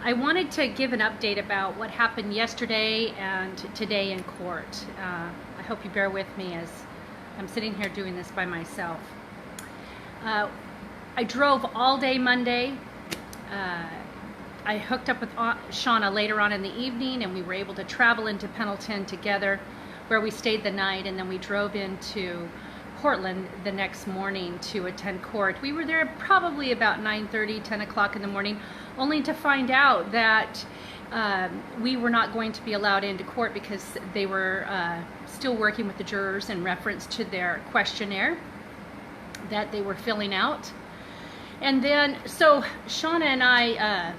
I wanted to give an update about what happened yesterday and today in court. I hope you bear with me as I'm sitting here doing this by myself. I drove all day Monday. I hooked up with Shauna later on in the evening, and we were able to travel into Pendleton together, where we stayed the night, and then we drove into Portland the next morning to attend court. We were there probably about 9:30, 10 o'clock in the morning, only to find out that we were not going to be allowed into court because they were still working with the jurors in reference to their questionnaire that they were filling out. And then, so Shauna and I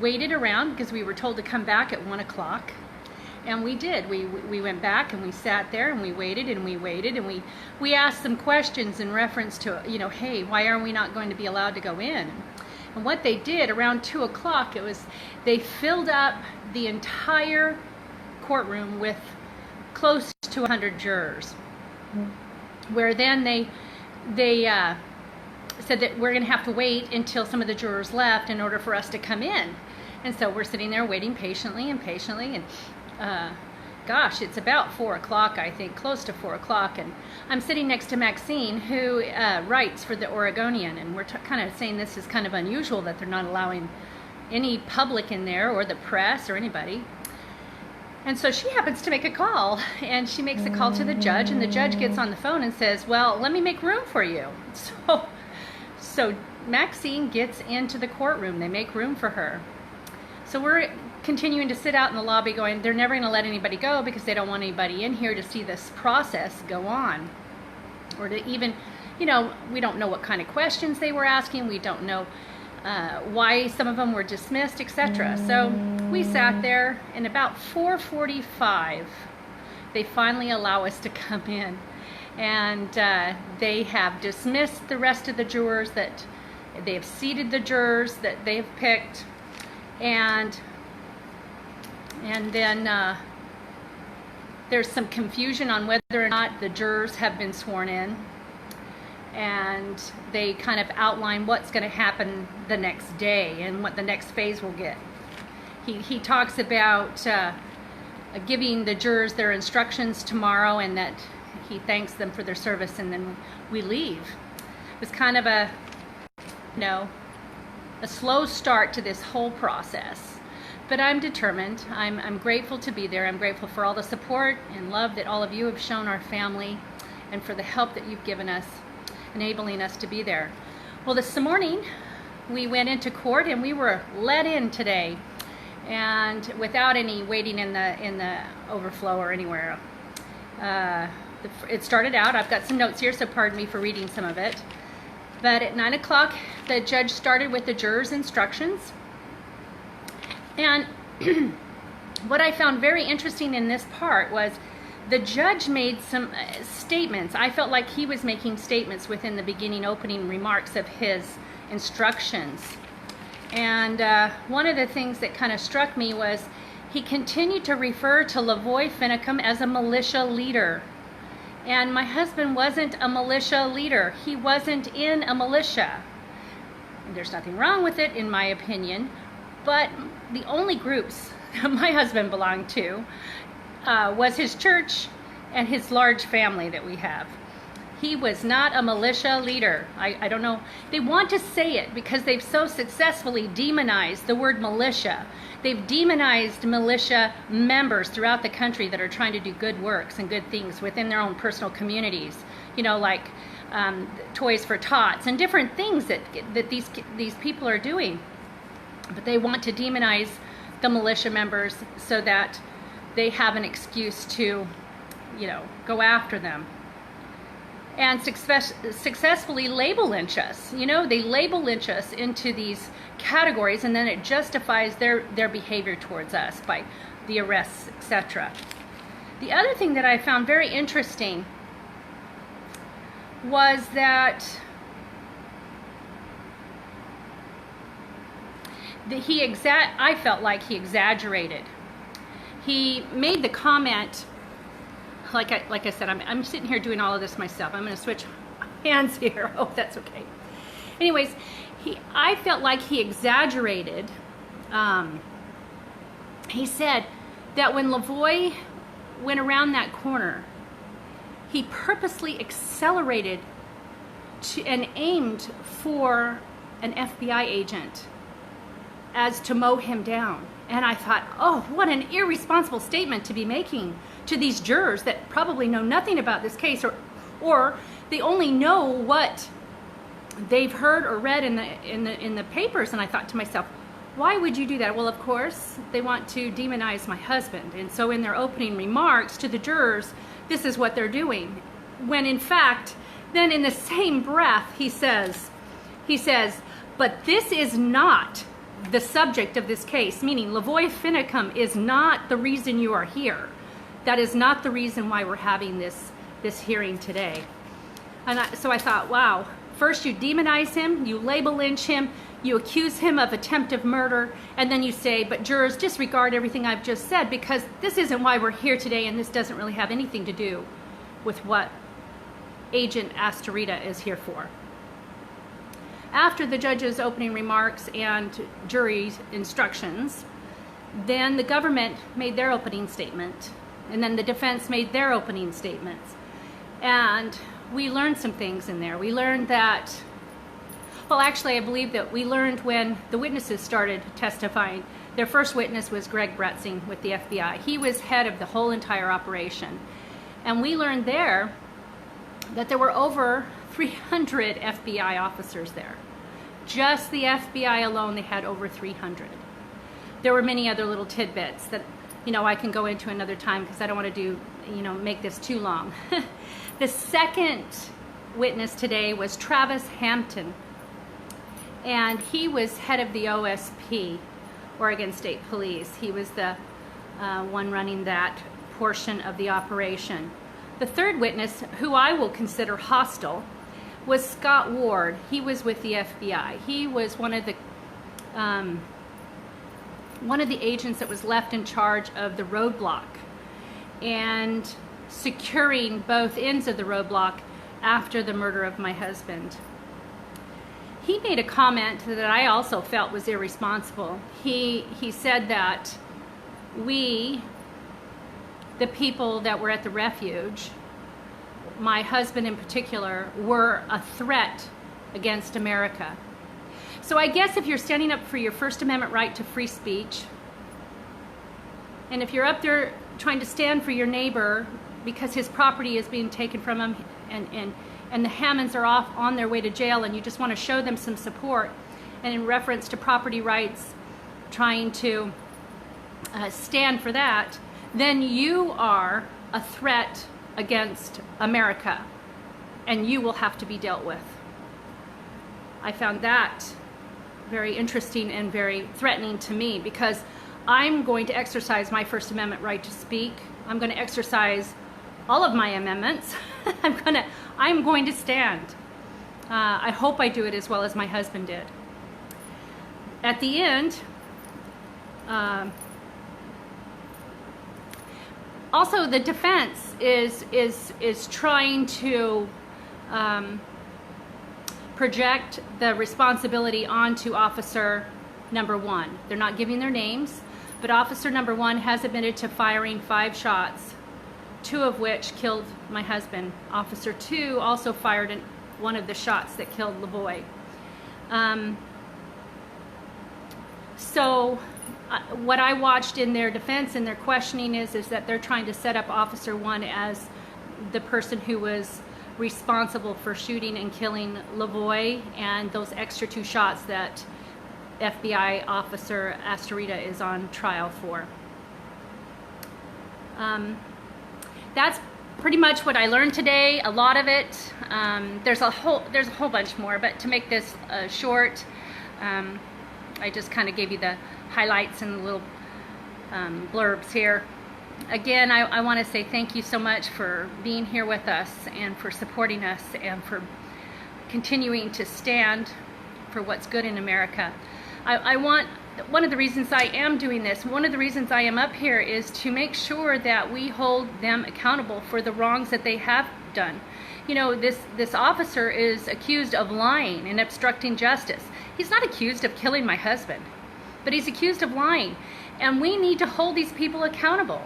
waited around because we were told to come back at 1 o'clock. And we did. We went back and we sat there and we waited and we waited and we asked some questions in reference to, you know, hey, why are we not going to be allowed to go in? And what they did around 2 o'clock, it was they filled up the entire courtroom with close to 100 jurors, where then they said that we're going to have to wait until some of the jurors left in order for us to come in. And so we're sitting there waiting patiently, and gosh, it's about 4 o'clock, I think, close to 4 o'clock, and I'm sitting next to Maxine, who writes for the Oregonian, and we're kind of saying this is kind of unusual that they're not allowing any public in there, or the press, or anybody. And so she happens to make a call, and she makes a call to the judge, and the judge gets on the phone and says, well, let me make room for you. So Maxine gets into the courtroom. They make room for her. So we're continuing to sit out in the lobby going, they're never going to let anybody go because they don't want anybody in here to see this process go on. Or to even, you know, we don't know what kind of questions they were asking. We don't know why some of them were dismissed, etc. So we sat there, and about 4:45, they finally allow us to come in. And they have dismissed the rest of the jurors, that they have seated the jurors that they have picked. And then there's some confusion on whether or not the jurors have been sworn in. And they kind of outline what's going to happen the next day and what the next phase will get. He talks about giving the jurors their instructions tomorrow, and that he thanks them for their service, and then we leave. It was kind of a, you know, a slow start to this whole process. But I'm determined. I'm grateful to be there. I'm grateful for all the support and love that all of you have shown our family, and for the help that you've given us, enabling us to be there. Well, this morning we went into court, and we were let in today, and without any waiting in the overflow or anywhere. It started out, I've got some notes here, so pardon me for reading some of it. But at 9 o'clock, the judge started with the jurors' instructions. And what I found very interesting in this part was the judge made some statements. I felt like he was making statements within the beginning opening remarks of his instructions. And one of the things that kind of struck me was he continued to refer to LaVoy Finicum as a militia leader. And my husband wasn't a militia leader. He wasn't in a militia. There's nothing wrong with it, in my opinion. But the only groups that my husband belonged to was his church and his large family that we have. He was not a militia leader. I don't know. They want to say it because they've so successfully demonized the word militia. They've demonized militia members throughout the country that are trying to do good works and good things within their own personal communities. You know, like Toys for Tots and different things that these people are doing. But they want to demonize the militia members so that they have an excuse to, you know, go after them. And successfully label lynch us. You know, they label lynch us into these categories, and then it justifies their behavior towards us by the arrests, etc. The other thing that I found very interesting was that I felt like he exaggerated. He made the comment, like I said, I'm sitting here doing all of this myself. I'm going to switch hands here. Oh, that's okay. Anyways, I felt like he exaggerated he said that when LaVoy went around that corner, he purposely accelerated and aimed for an FBI agent as to mow him down. And I thought, oh, what an irresponsible statement to be making to these jurors that probably know nothing about this case, or they only know what they've heard or read in the papers. And I thought to myself, why would you do that? Well, of course, they want to demonize my husband. And so in their opening remarks to the jurors, this is what they're doing. When in fact, then in the same breath, he says, but this is not the subject of this case, meaning LaVoy Finicum is not the reason you are here. That is not the reason why we're having this hearing today. And so I thought, wow, first you demonize him, you label lynch him, you accuse him of attempted murder, and then you say, but jurors, disregard everything I've just said, because this isn't why we're here today, and this doesn't really have anything to do with what Agent Astarita is here for. After the judge's opening remarks and jury's instructions, then the government made their opening statement, and then the defense made their opening statements. And we learned some things in there. We learned that, well, actually, I believe that we learned when the witnesses started testifying. Their first witness was Greg Bretzing with the FBI. He was head of the whole entire operation. And we learned there that there were over 300 FBI officers there. Just the FBI alone, they had over 300. There were many other little tidbits that, I can go into another time because I don't want to make this too long. The second witness today was Travis Hampton, and he was head of the OSP, Oregon State Police. He was the one running that portion of the operation. The third witness, who I will consider hostile, was Scott Ward. He was with the FBI. He was one of the agents that was left in charge of the roadblock and securing both ends of the roadblock after the murder of my husband. He made a comment that I also felt was irresponsible. He said that we, the people that were at the refuge, my husband in particular, were a threat against America. So I guess if you're standing up for your First Amendment right to free speech, and if you're up there trying to stand for your neighbor because his property is being taken from him, and the Hammonds are off on their way to jail, and you just want to show them some support, and in reference to property rights, trying to stand for that, then you are a threat against America, and you will have to be dealt with. I found that very interesting and very threatening to me, because I'm going to exercise my First Amendment right to speak. I'm going to exercise all of my amendments. I'm going to stand. I hope I do it as well as my husband did. At the end, also the defense is trying to project the responsibility onto officer number one. They're not giving their names, but officer number one has admitted to firing 5 shots, 2 of which killed my husband. Officer 2 also fired one of the shots that killed LaVoy. What I watched in their defense and their questioning is that they're trying to set up officer 1 as the person who was responsible for shooting and killing LaVoy, and those extra 2 shots that FBI officer Astarita is on trial for. That's pretty much what I learned today. A lot of it. There's a whole bunch more, but to make this short, I just kind of gave you the highlights and the little blurbs here. Again, I want to say thank you so much for being here with us and for supporting us and for continuing to stand for what's good in America. One of the reasons I am doing this, one of the reasons I am up here, is to make sure that we hold them accountable for the wrongs that they have done. This officer is accused of lying and obstructing justice. He's not accused of killing my husband. but he's accused of lying. And we need to hold these people accountable.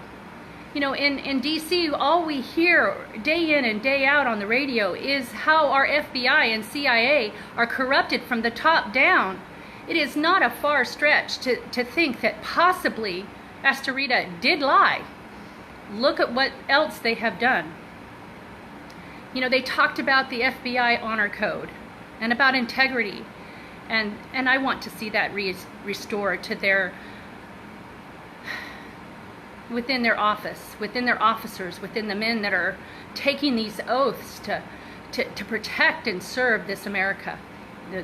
You know, in DC, all we hear day in and day out on the radio is how our FBI and CIA are corrupted from the top down. It is not a far stretch to think that possibly Astarita did lie. Look at what else they have done. You know, they talked about the FBI honor code and about integrity. And I want to see that restored to their, within their office, within their officers, within the men that are taking these oaths to protect and serve this America.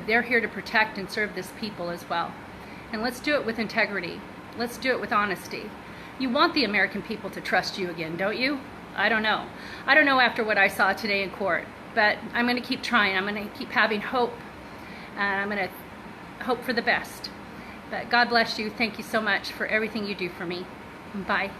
They're here to protect and serve this people as well. And let's do it with integrity. Let's do it with honesty. You want the American people to trust you again, don't you? I don't know. I don't know after what I saw today in court, but I'm going to keep trying. I'm going to keep having hope, and I'm going to hope for the best. But God bless you. Thank you so much for everything you do for me. Bye.